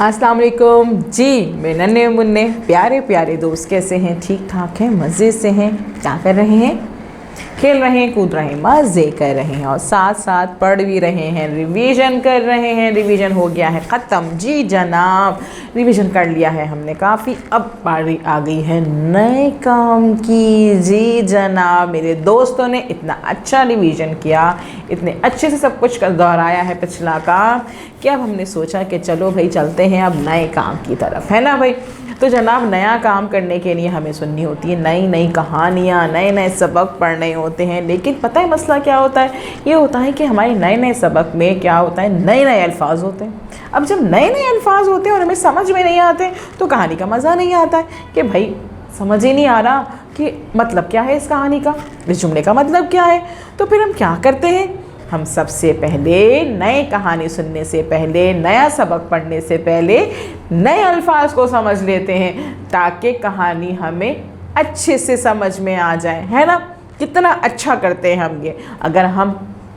अस्सलाम वालेकुम जी। मेरे नन्हे मुन्ने प्यारे प्यारे दोस्त कैसे हैं? ठीक ठाक हैं, मज़े से हैं? क्या कर रहे हैं? खेल रहे हैं, कूद रहे हैं, मज़े कर रहे हैं और साथ साथ पढ़ भी रहे हैं, रिवीजन कर रहे हैं। रिवीजन हो गया है ख़त्म जी जनाब, रिवीजन कर लिया है हमने काफ़ी। अब बारी आ गई है नए काम की जी जनाब। मेरे दोस्तों ने इतना अच्छा रिवीजन किया, इतने अच्छे से सब कुछ दोहराया है पिछला काम कि अब हमने सोचा कि चलो भाई चलते हैं अब नए काम की तरफ, है ना भाई। तो जनाब नया काम करने के लिए हमें सुननी होती है नई नई कहानियाँ, नए नए सबक पढ़ने होते हैं। लेकिन पता है मसला क्या होता है? ये होता है कि हमारे नए नए सबक में क्या होता है, नए नए अल्फाज होते हैं। अब जब नए नए अल्फाज होते हैं और हमें समझ में नहीं आते तो कहानी का मज़ा नहीं आता है कि भाई समझ ही नहीं आ रहा कि मतलब क्या है इस कहानी का, इस जुमले का मतलब क्या है। तो फिर हम क्या करते हैं, हम सबसे पहले नए कहानी सुनने से पहले, नया सबक पढ़ने से पहले नए अल्फाज को समझ लेते हैं ताकि कहानी हमें अच्छे से समझ में आ जाए, है ना। कितना अच्छा करते हैं हम ये। अगर हम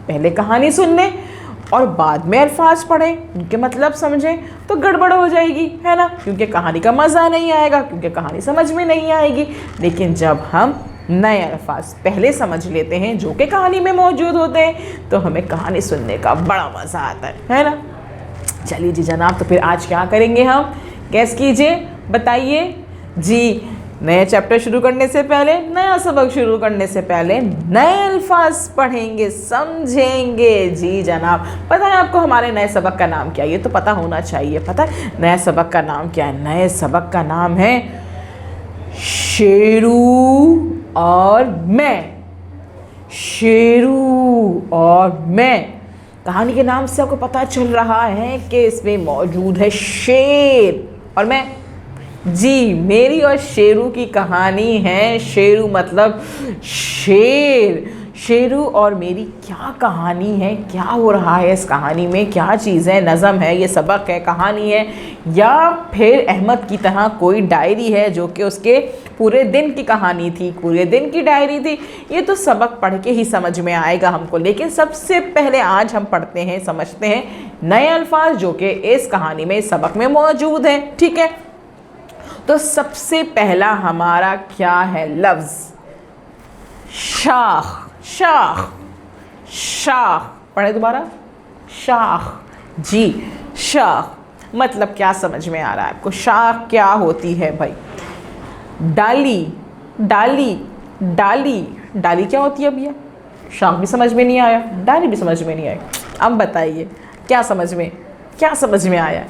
पहले कहानी सुन लें और बाद में अल्फाज पढ़ें, उनके मतलब समझें तो गड़बड़ हो जाएगी, है ना। क्योंकि कहानी का मज़ा नहीं आएगा, क्योंकि कहानी समझ में नहीं आएगी। लेकिन जब हम नए अल्फाज पहले समझ लेते हैं जो कि कहानी में मौजूद होते हैं तो हमें कहानी सुनने का बड़ा मज़ा आता है ना। चलिए जी जनाब, तो फिर आज क्या करेंगे हम, गैस कीजिए, बताइए जी। नए चैप्टर शुरू करने से पहले, नया सबक शुरू करने से पहले नए अल्फाज पढ़ेंगे, समझेंगे जी जनाब। पता है आपको हमारे नए सबक का नाम क्या है? ये तो पता होना चाहिए। पता है नए सबक का नाम क्या है? नए सबक का नाम है शेरू और मैं। शेरू और मैं। कहानी के नाम से आपको पता चल रहा है कि इसमें मौजूद है शेर और मैं। जी, मेरी और शेरू की कहानी है। शेरू मतलब शेर। शेरू और मेरी क्या कहानी है, क्या हो रहा है इस कहानी में, क्या चीज़ है, नज़म है, ये सबक है, कहानी है, या फिर अहमद की तरह कोई डायरी है जो कि उसके पूरे दिन की कहानी थी, पूरे दिन की डायरी थी। ये तो सबक पढ़ के ही समझ में आएगा हमको। लेकिन सबसे पहले आज हम पढ़ते हैं, समझते हैं नए अल्फाज जो कि इस कहानी में, इस सबक में मौजूद हैं, ठीक है। तो सबसे पहला हमारा क्या है लफ्ज़? शाख। शाख। शाख। पढ़े दोबारा, शाख जी। शाख मतलब क्या समझ में आ रहा है आपको? शाख क्या होती है भाई? डाली। डाली। डाली। डाली क्या होती है भैया? शाख भी समझ में नहीं आया, डाली भी समझ में नहीं आई। अब बताइए क्या समझ में आया?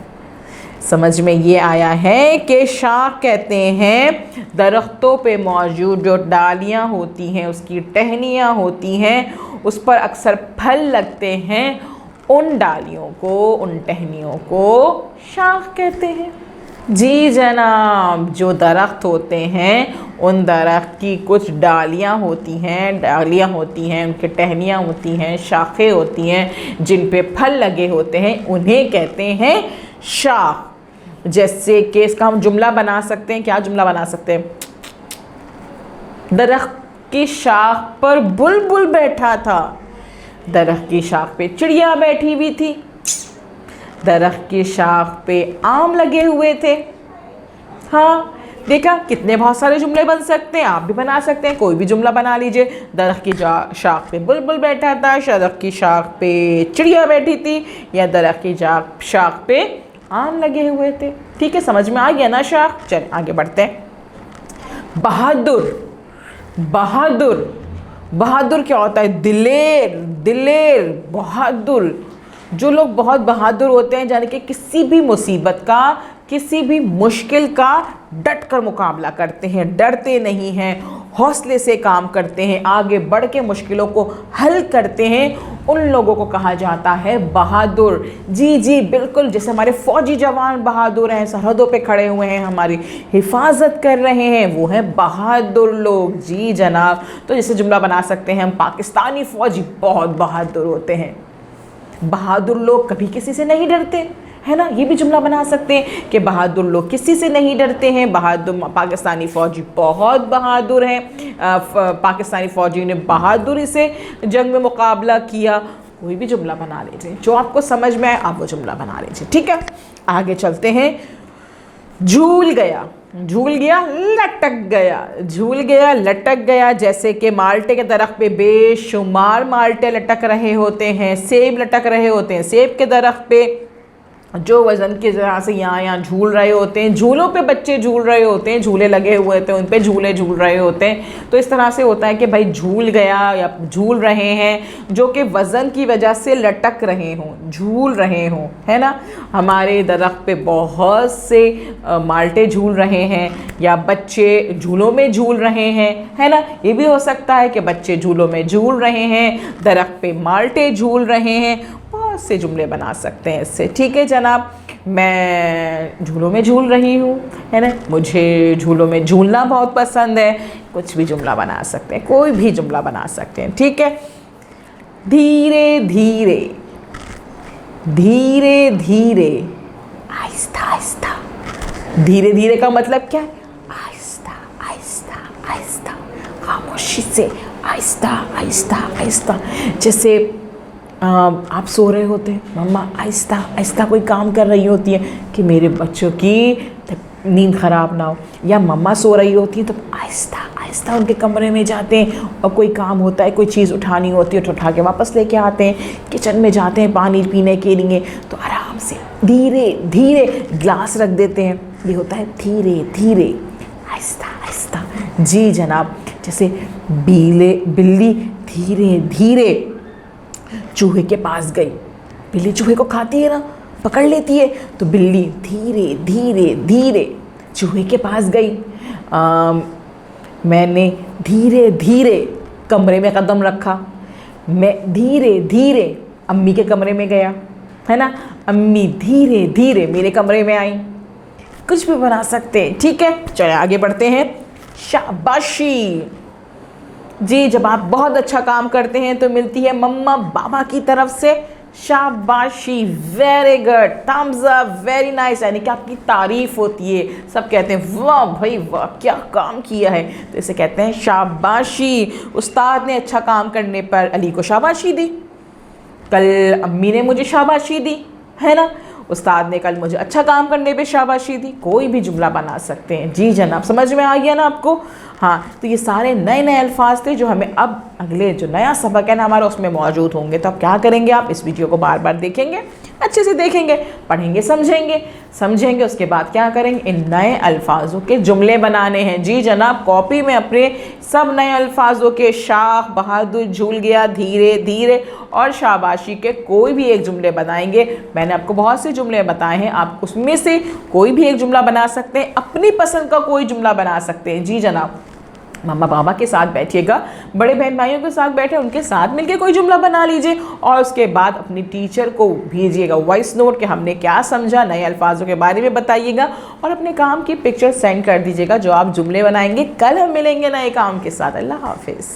समझ में ये आया है कि शाख कहते हैं दरख्तों पे मौजूद जो डालियाँ होती हैं, उसकी टहनियाँ होती हैं, उस पर अक्सर फल लगते हैं। उन डालियों को, उन टहनियों को शाख कहते हैं जी जनाब। जो दरख्त होते हैं उन दरख्त की कुछ डालियाँ होती हैं, उनकी टहनियाँ होती हैं, शाखें होती हैं जिन पे फल लगे होते हैं, उन्हें कहते हैं शाख। जैसे कि इसका हम जुमला बना सकते हैं। क्या जुमला बना सकते हैं? दरख्त की शाख पर बुलबुल बैठा था, दरख्त की शाख पे चिड़िया बैठी हुई थी, दरख्त की शाख पे आम लगे हुए थे। हाँ देखा, कितने बहुत सारे जुमले बन सकते हैं, आप भी बना सकते हैं, कोई भी जुमला बना लीजिए। दरख्त की शाख पे बुलबुल बैठा था, दरख्त की शाख पे चिड़िया बैठी थी, या दरख्त की शाख पे आम लगे हुए थे। ठीक है, समझ में आ गया ना शाख। चल आगे बढ़ते हैं। बहादुर। बहादुर। बहादुर क्या होता है? दिलेर। दिलेर, बहादुर। जो लोग बहुत बहादुर होते हैं, यानी कि किसी भी मुसीबत का, किसी भी मुश्किल का डट कर मुकाबला करते हैं, डरते नहीं हैं, हौसले से काम करते हैं, आगे बढ़ के मुश्किलों को हल करते हैं, उन लोगों को कहा जाता है बहादुर। जी जी बिल्कुल, जैसे हमारे फौजी जवान बहादुर हैं, सरहदों पे खड़े हुए हैं, हमारी हिफाजत कर रहे हैं, वो हैं बहादुर लोग जी जनाब। तो जैसे जुमला बना सकते हैं हम, पाकिस्तानी फौजी बहुत बहादुर होते हैं, बहादुर लोग कभी किसी से नहीं डरते, है ना। ये भी जुमला बना सकते हैं कि बहादुर लोग किसी से नहीं डरते हैं, बहादुर पाकिस्तानी फ़ौजी बहुत बहादुर हैं, पाकिस्तानी फ़ौजी ने बहादुरी से जंग में मुकाबला किया, कोई भी जुमला बना लीजिए, जो आपको समझ में आए आप वो जुमला बना लीजिए। ठीक है, आगे चलते हैं। झूल गया, झूल गया, लटक गया, झूल गया, लटक गया। जैसे कि माल्टे के दरख्त पे बेशुमार माल्टे लटक रहे होते हैं, सेब लटक रहे होते हैं, सेब के दरख्त पे जो वज़न की तरह से यहाँ झूल रहे होते हैं, झूलों पे बच्चे झूल रहे होते हैं, झूले लगे हुए थे उन पे झूले झूल रहे होते हैं। तो इस तरह से होता है कि भाई झूल गया या झूल रहे हैं, जो कि वज़न की वजह से लटक रहे हों, झूल रहे हों, है ना। हमारे दरख्त पे बहुत से माल्टे झूल रहे हैं या बच्चे झूलों में झूल रहे हैं, है ना। ये भी हो सकता है कि बच्चे झूलों में झूल रहे हैं, दरख्त पे माल्टे झूल रहे हैं, बहुत से जुमले बना सकते हैं इससे। ठीक है जनाब, मैं झूलों में झूल रही हूँ, है ना, मुझे झूलों में झूलना बहुत पसंद है। कुछ भी जुमला बना सकते हैं, कोई भी जुमला बना सकते हैं। ठीक है, धीरे धीरे, धीरे धीरे, आहिस्ता आहिस्ता। धीरे धीरे का मतलब क्या है? आहिस्ता आहिस्ता आहिस्ता, खामोशी से, आहिस्ता आहिस्ता आहिस्ता। जैसे आप सो रहे होते हैं, मम्मा आहिस्ता आहिस्ता कोई काम कर रही होती है कि मेरे बच्चों की नींद ख़राब ना हो, या मम्मा सो रही होती है तो आहिस्ता आहिस्ता उनके कमरे में जाते हैं और कोई काम होता है, कोई चीज़ उठानी होती है तो उठा के वापस लेके आते हैं, किचन में जाते हैं पानी पीने के लिए तो आराम से धीरे धीरे गिलास रख देते हैं। ये होता है धीरे धीरे, आहिस्ता आहिस्ता। जी जनाब, जैसे बिल्ली धीरे धीरे चूहे के पास गई, बिल्ली चूहे को खाती है ना, पकड़ लेती है, तो बिल्ली धीरे धीरे धीरे चूहे के पास गई। मैंने धीरे धीरे कमरे में कदम रखा, मैं धीरे धीरे अम्मी के कमरे में गया, है ना, अम्मी धीरे धीरे मेरे कमरे में आई। कुछ भी बना सकते हैं। ठीक है, चलिए आगे बढ़ते हैं। शाबाशी। जी, जब आप बहुत अच्छा काम करते हैं तो मिलती है मम्मा पापा की तरफ से शाबाशी, very good, thumbs up, very nice, यानी कि आपकी तारीफ होती है। सब कहते हैं वाह भाई वाह, क्या काम किया है, तो इसे कहते हैं शाबाशी। उस्ताद ने अच्छा काम करने पर अली को शाबाशी दी, कल अम्मी ने मुझे शाबाशी दी, है ना, उस्ताद ने कल मुझे अच्छा काम करने पे शाबाशी दी। कोई भी जुमला बना सकते हैं। जी जनाब, समझ में आ गया ना आपको? हाँ, तो ये सारे नए नए अल्फाज थे जो हमें अब अगले जो नया सबक है ना हमारा उसमें मौजूद होंगे। तो अब क्या करेंगे, आप इस वीडियो को बार बार देखेंगे, अच्छे से देखेंगे, पढ़ेंगे, समझेंगे, उसके बाद क्या करेंगे, इन नए अल्फाजों के जुमले बनाने हैं। जी जनाब, कॉपी में अपने सब नए अल्फाजों के शाख, बहादुर, झूल गया, धीरे धीरे और शाबाशी के कोई भी एक जुमले बनाएंगे। मैंने आपको बहुत से जुमले बताए हैं, आप उसमें से कोई भी एक जुमला बना सकते हैं, अपनी पसंद का कोई जुमला बना सकते हैं। जी जनाब, मम्मा पापा के साथ बैठिएगा, बड़े बहन भाइयों के साथ बैठे उनके साथ मिलके कोई जुमला बना लीजिए और उसके बाद अपनी टीचर को भेजिएगा वॉइस नोट कि हमने क्या समझा, नए अल्फाजों के बारे में बताइएगा और अपने काम की पिक्चर सेंड कर दीजिएगा जो आप जुमले बनाएंगे। कल हम मिलेंगे नए काम के साथ। अल्लाह हाफिज़।